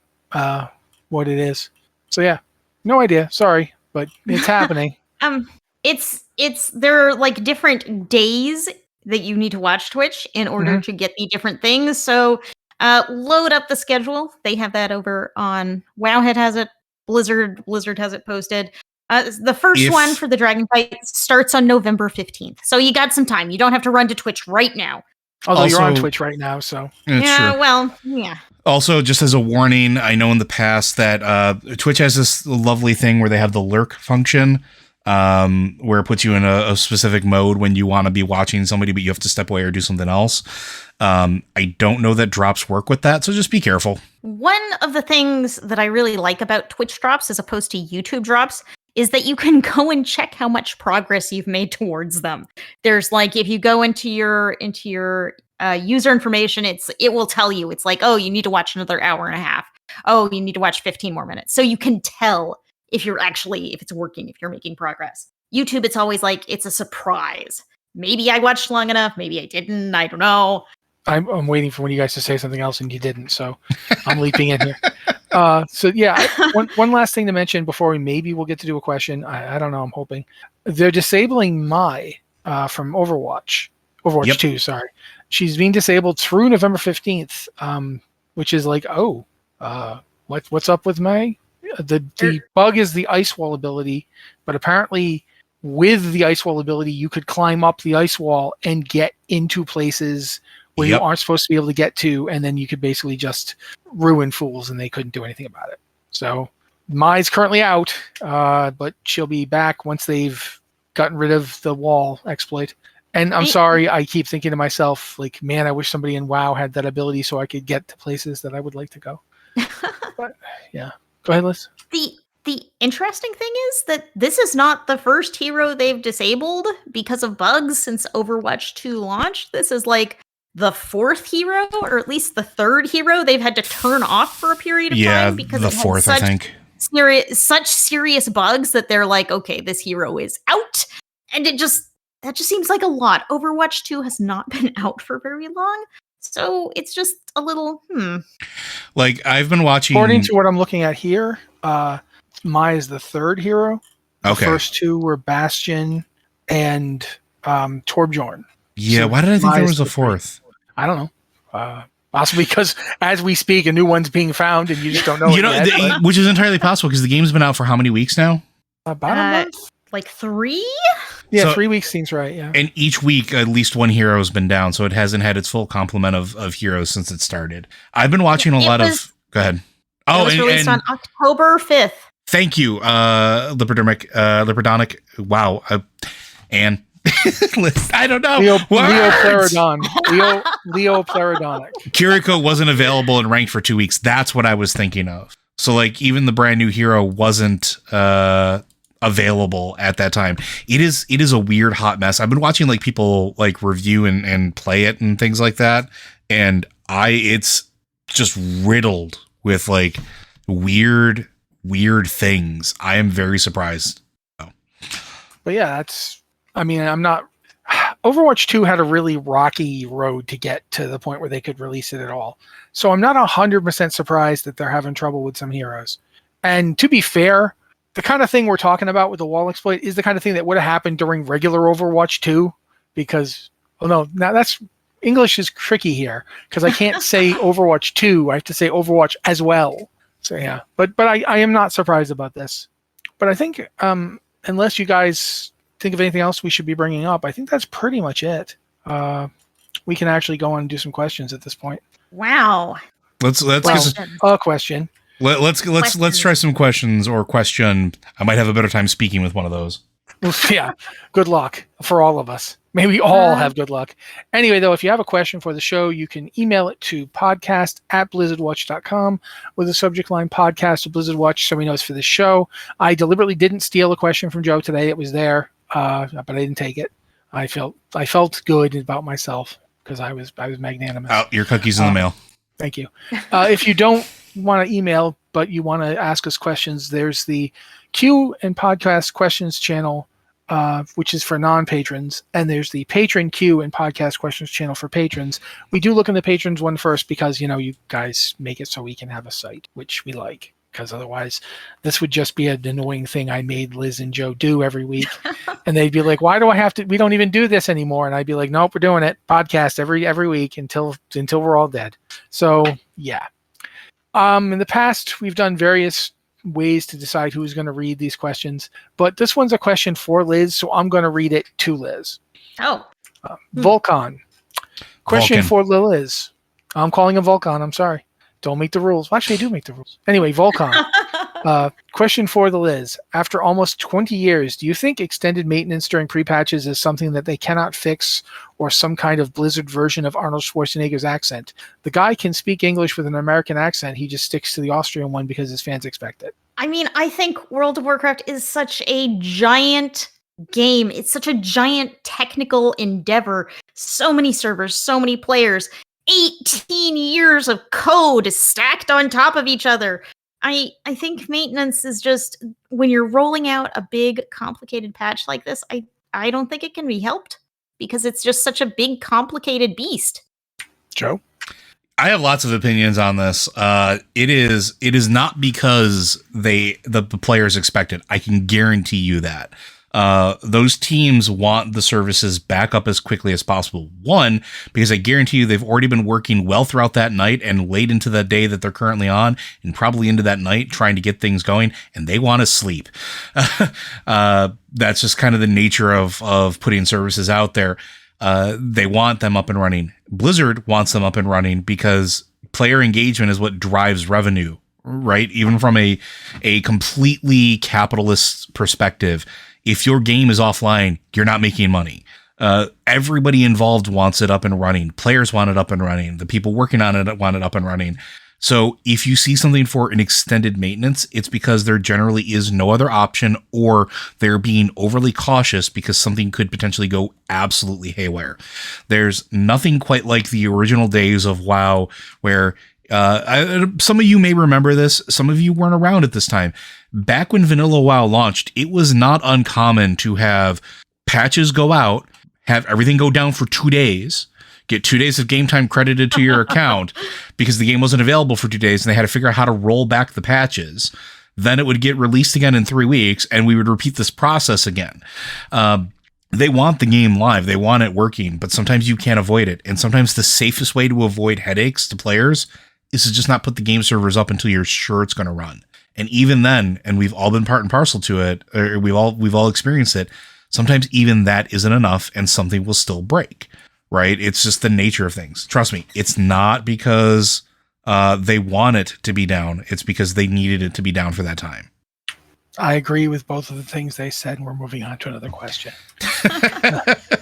what it is. So yeah, no idea. Sorry, but it's happening. There are like different days that you need to watch Twitch in order to get the different things. So load up the schedule. They have that over on Wowhead has it. Blizzard has it posted. The first one for the Dragonflight starts on November 15th. So you got some time. You don't have to run to Twitch right now. Although you're on Twitch right now, so. Yeah, well, yeah. Also, just as a warning, I know in the past that Twitch has this lovely thing where they have the lurk function, where it puts you in a specific mode when you want to be watching somebody, but you have to step away or do something else. I don't know that drops work with that, so just be careful. One of the things that I really like about Twitch drops as opposed to YouTube drops is that you can go and check how much progress you've made towards them. There's like, if you go into your user information, it will tell you, it's like, oh, you need to watch another hour and a half. Oh, you need to watch 15 more minutes. So you can tell if it's working, if you're making progress. YouTube, it's always like, it's a surprise. Maybe I watched long enough. Maybe I didn't. I don't know. I'm waiting for one of you guys to say something else and you didn't. So I'm leaping in here. So yeah, one last thing to mention before we'll get to do a question. I don't know. I'm hoping they're disabling Mai from Overwatch 2. Sorry, she's being disabled through November 15th, which is like, what's up with Mai? The bug is the ice wall ability, but apparently with the ice wall ability, you could climb up the ice wall and get into places where you aren't supposed to be able to get to, and then you could basically just ruin fools, and they couldn't do anything about it. So Mai's currently out, but she'll be back once they've gotten rid of the wall exploit. And I'm sorry, I keep thinking to myself, like, man, I wish somebody in WoW had that ability so I could get to places that I would like to go. But yeah, go ahead, Liz. The interesting thing is that this is not the first hero they've disabled because of bugs since Overwatch 2 launched. This is like the fourth hero, or at least the third hero they've had to turn off for a period of time because the it had fourth, I think. Such serious bugs that they're like, okay, this hero is out. And that just seems like a lot. Overwatch 2 has not been out for very long. So it's just a little, Like, I've been watching... According to what I'm looking at here, Mai is the third hero. The first two were Bastion and Torbjorn. Yeah, so why did I think there was a fourth? I don't know. Possibly because as we speak, a new one's being found and you just don't know it yet, which is entirely possible because the game's been out for how many weeks now? About a month? Like 3? Yeah, so, 3 weeks seems right, yeah. And each week, at least one hero has been down, so it hasn't had its full complement of heroes since it started. I've been watching a lot of... Go ahead. Oh, it was released on October 5th. Thank you, Liperdonic. Wow. And... I don't know. Leo Plerodonic. Kiriko wasn't available and ranked for 2 weeks. That's what I was thinking of. So, like, even the brand new hero wasn't available at that time. It is a weird hot mess. I've been watching like people like review and play it and things like that, and it's just riddled with like weird things. I am very surprised. But yeah, I'm not... Overwatch 2 had a really rocky road to get to the point where they could release it at all. So I'm not 100% surprised that they're having trouble with some heroes. And to be fair, the kind of thing we're talking about with the wall exploit is the kind of thing that would have happened during regular Overwatch 2, because... Oh no, now that's... English is tricky here, because I can't say Overwatch 2, I have to say Overwatch as well. So yeah, but I am not surprised about this. But I think, unless you guys... think of anything else we should be bringing up, I think that's pretty much it. We can actually go on and do some questions at this point. Wow. Let's get a question. Let's try some questions or question. I might have a better time speaking with one of those. Yeah. Good luck for all of us. May we all have good luck. Anyway, though, if you have a question for the show, you can email it to podcast@blizzardwatch.com with the subject line podcast of Blizzard Watch, so we know it's for the show. I deliberately didn't steal a question from Joe today. It was there. But I didn't take it. I felt good about myself because I was magnanimous. Out your cookies in the mail. Thank you. If you don't want to email, but you want to ask us questions, there's the Q and Podcast Questions channel, which is for non-patrons, and there's the Patron Q and Podcast Questions channel for patrons. We do look in the patrons one first because you guys make it so we can have a site, which we like. Because otherwise, this would just be an annoying thing I made Liz and Joe do every week. And they'd be like, why do I have to? We don't even do this anymore. And I'd be like, nope, we're doing it. Podcast every week until we're all dead. So, yeah. In the past, we've done various ways to decide who's going to read these questions. But this one's a question for Liz, so I'm going to read it to Liz. Oh. Vulcan. Question for Liz. I'm calling him Vulcan. I'm sorry. Don't make the rules. Well, actually, I do make the rules. Anyway, Vulcan. Question for the Liz. After almost 20 years, do you think extended maintenance during pre-patches is something that they cannot fix, or some kind of Blizzard version of Arnold Schwarzenegger's accent? The guy can speak English with an American accent. He just sticks to the Austrian one because his fans expect it. I mean, I think World of Warcraft is such a giant game. It's such a giant technical endeavor. So many servers, so many players. 18 years of code stacked on top of each other. I think maintenance is just, when you're rolling out a big complicated patch like this, I don't think it can be helped because it's just such a big complicated beast. Joe? I have lots of opinions on this. It is not because the players expect it. I can guarantee you that. Those teams want the services back up as quickly as possible. One, because I guarantee you they've already been working well throughout that night and late into the day that they're currently on, and probably into that night trying to get things going, and they want to sleep. That's just kind of the nature of putting services out there. They want them up and running. Blizzard wants them up and running because player engagement is what drives revenue, right? Even from a completely capitalist perspective, if your game is offline, you're not making money. Everybody involved wants it up and running. Players want it up and running. The people working on it want it up and running. So if you see something for an extended maintenance, it's because there generally is no other option, or they're being overly cautious because something could potentially go absolutely haywire. There's nothing quite like the original days of WoW, where some of you may remember this. Some of you weren't around at this time. Back when Vanilla WoW launched, it was not uncommon to have patches go out, have everything go down for 2 days, get 2 days of game time credited to your account because the game wasn't available for 2 days, and they had to figure out how to roll back the patches. Then it would get released again in 3 weeks, and we would repeat this process again. They want the game live. They want it working, but sometimes you can't avoid it. And sometimes the safest way to avoid headaches to players is to just not put the game servers up until you're sure it's going to run. And even then, and we've all been part and parcel to it, or we've all experienced it, sometimes even that isn't enough and something will still break. Right? It's just the nature of things. Trust me, it's not because they want it to be down. It's because they needed it to be down for that time. I agree with both of the things they said, and we're moving on to another question.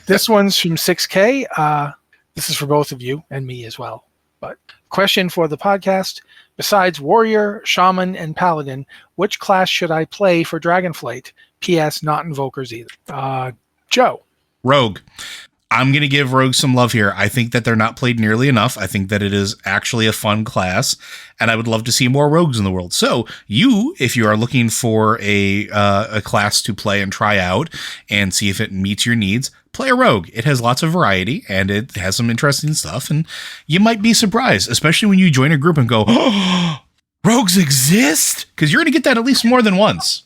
This one's from 6K. This is for both of you and me as well. But question for the podcast: besides warrior, shaman, and paladin, which class should I play for Dragonflight? P.S. Not invokers either. Joe. Rogue. I'm going to give Rogue some love here. I think that they're not played nearly enough. I think that it is actually a fun class, and I would love to see more Rogues in the world. So if you are looking for a class to play and try out and see if it meets your needs, play a Rogue. It has lots of variety, and it has some interesting stuff, and you might be surprised, especially when you join a group and go, oh, Rogues exist? Because you're going to get that at least more than once.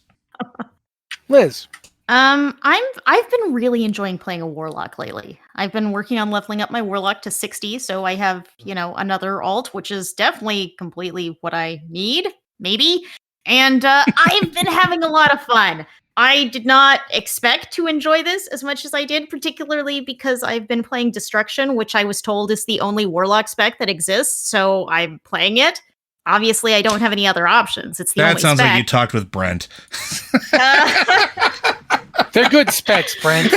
Liz. I've been really enjoying playing a warlock lately. I've been working on leveling up my warlock to 60, so I have, another alt, which is definitely completely what I need, maybe. And I've been having a lot of fun. I did not expect to enjoy this as much as I did, particularly because I've been playing Destruction, which I was told is the only warlock spec that exists, so I'm playing it. Obviously, I don't have any other options. It's the only spec. That sounds like you talked with Brent. They're good specs, Brent.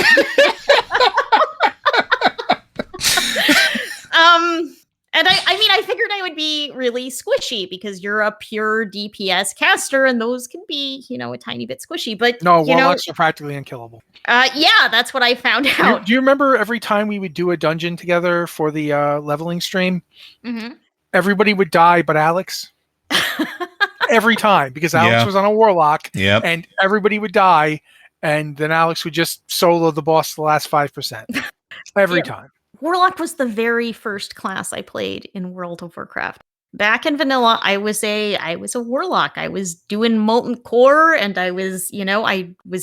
And I figured I would be really squishy because you're a pure DPS caster, and those can be, a tiny bit squishy. But no, warlocks are practically unkillable. Yeah, that's what I found out. Do you remember every time we would do a dungeon together for the leveling stream? Mm-hmm. Everybody would die but Alex. Every time, because Alex was on a warlock, and everybody would die, and then Alex would just solo the boss the last 5%. Every time. Warlock was the very first class I played in World of Warcraft. Back in vanilla, I was a warlock. I was doing molten core, and I was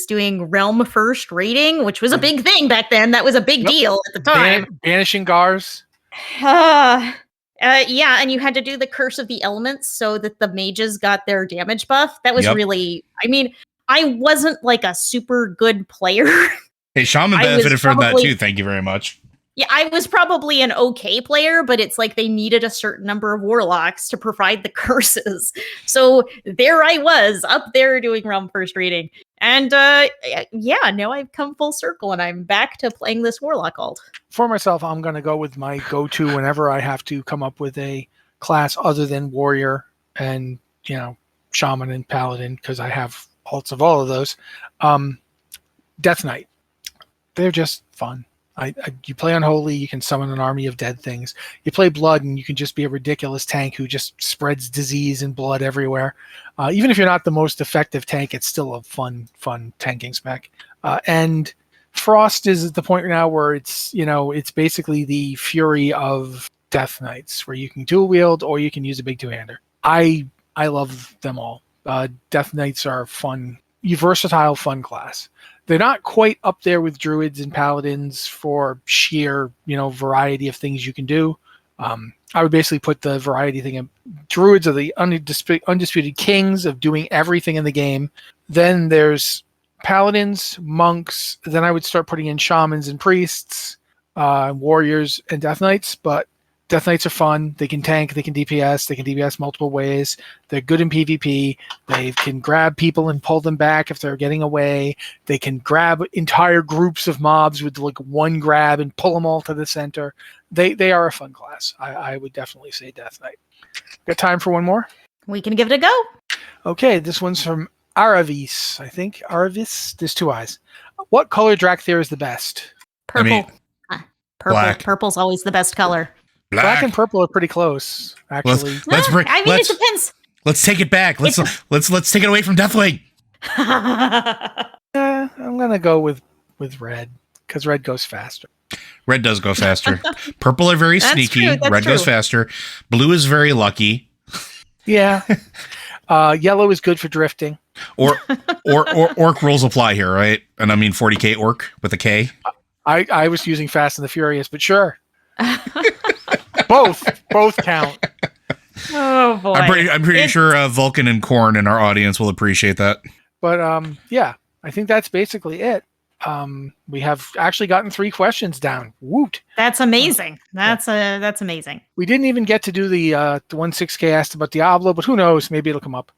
doing realm first raiding, which was a big thing back then. That was a big deal at the time. Banishing Gars. Yeah, and you had to do the Curse of the Elements so that the mages got their damage buff. That was really, I wasn't like a super good player. Hey, Shaman benefited from that too. Thank you very much. Yeah, I was probably an okay player, but it's like they needed a certain number of warlocks to provide the curses. So there I was, up there doing realm first raiding. And now I've come full circle and I'm back to playing this warlock alt. For myself, I'm going to go with my go-to whenever I have to come up with a class other than warrior and, shaman and paladin, because I have alts of all of those. Death Knight. They're just fun. You play Unholy, you can summon an army of dead things. You play Blood, and you can just be a ridiculous tank who just spreads disease and blood everywhere. Even if you're not the most effective tank, it's still a fun tanking spec. And Frost is at the point now where it's basically the fury of Death Knights, where you can dual wield or you can use a big two-hander. I love them all. Death Knights are fun, versatile, fun class. They're not quite up there with druids and paladins for sheer, variety of things you can do. I would basically put the variety thing in. Druids are the undisputed kings of doing everything in the game. Then there's paladins, monks. Then I would start putting in shamans and priests. Warriors and Death Knights, but Death Knights are fun. They can tank, they can DPS multiple ways. They're good in PvP. They can grab people and pull them back if they're getting away. They can grab entire groups of mobs with like one grab and pull them all to the center. They are a fun class. I would definitely say Death Knight. Got time for one more? We can give it a go. Okay, this one's from Aravis. I think Aravis. There's two eyes. What color Drakthir is the best? Purple. Purple. black. Purple's always the best color. Black and purple are pretty close, actually. Let's bring. I mean, it depends. Let's take it back. Let's take it away from Deathwing. I'm gonna go with red because red goes faster. Red does go faster. Purple are very sneaky. True, Red goes faster. Blue is very lucky. Yeah. Yellow is good for drifting. Or orc rules apply here, right? And I mean 40k orc with a K. I was using Fast and the Furious, but sure. both count. Oh boy. I'm pretty sure Vulcan and Korn in our audience will appreciate that. But yeah, I think that's basically it. We have actually gotten 3 questions down. Woot! That's amazing. That's amazing. We didn't even get to do the 16K asked about Diablo, but who knows? Maybe it'll come up.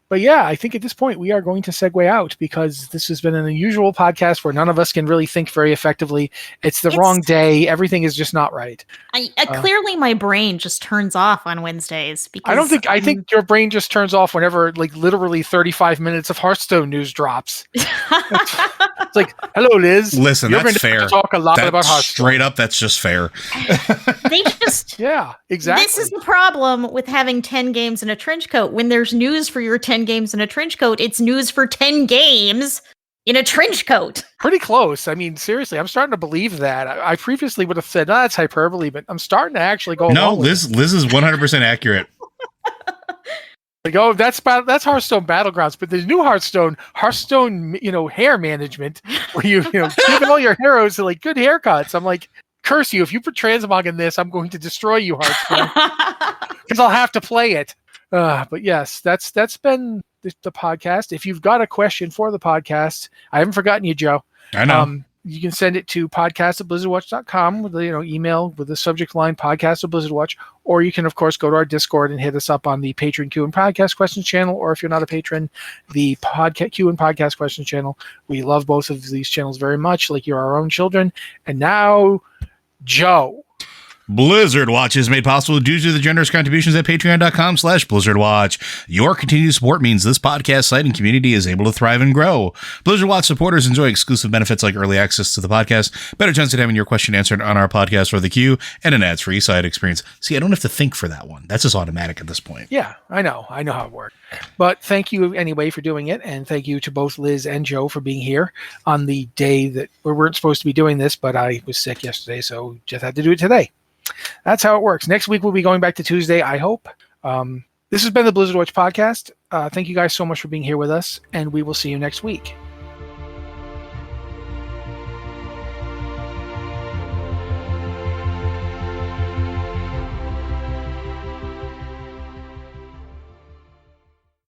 But yeah, I think at this point we are going to segue out because this has been an unusual podcast where none of us can really think very effectively. It's the wrong day. Everything is just not right. Clearly my brain just turns off on Wednesdays because I think your brain just turns off whenever like literally 35 minutes of Hearthstone news drops. It's like, hello, Liz. Listen, You're that's going to fair. Talk a lot about Hearthstone. Straight up, that's just fair. They just yeah, exactly. This is the problem with having 10 games in a trench coat. When there's news for your 10 games in a trench coat, it's news for 10 games in a trench coat. Pretty close. I mean, seriously, I'm starting to believe that. I previously would have said, no, that's hyperbole, but I'm starting to actually go. No, Liz is 100% accurate. Like, oh, that's Hearthstone Battlegrounds, but there's new Hearthstone, hair management, where you give all your heroes like good haircuts. I'm like, curse you! If you put transmog in this, I'm going to destroy you, Hearthstone, because I'll have to play it. But yes, that's been the podcast. If you've got a question for the podcast, I haven't forgotten you, Joe. I know. You can send it to podcast@blizzardwatch.com with the email with the subject line podcast@blizzardwatch, or you can of course go to our Discord and hit us up on the Patreon Q and Podcast Questions channel, or if you're not a patron, the podcast Q and Podcast Questions channel. We love both of these channels very much, like you're our own children. And now, Joe. Blizzard Watch is made possible due to the generous contributions at patreon.com/BlizzardWatch. Your continued support means this podcast site and community is able to thrive and grow. Blizzard Watch supporters enjoy exclusive benefits like early access to the podcast, better chance at having your question answered on our podcast or the queue, and an ads-free site experience. See, I don't have to think for that one. That's just automatic at this point. Yeah, I know how it works. But thank you anyway for doing it, and thank you to both Liz and Joe for being here on the day that we weren't supposed to be doing this, but I was sick yesterday, so just had to do it today. That's how it works. Next week, we'll be going back to Tuesday, I hope. This has been the Blizzard Watch podcast. Thank you guys so much for being here with us, and we will see you next week.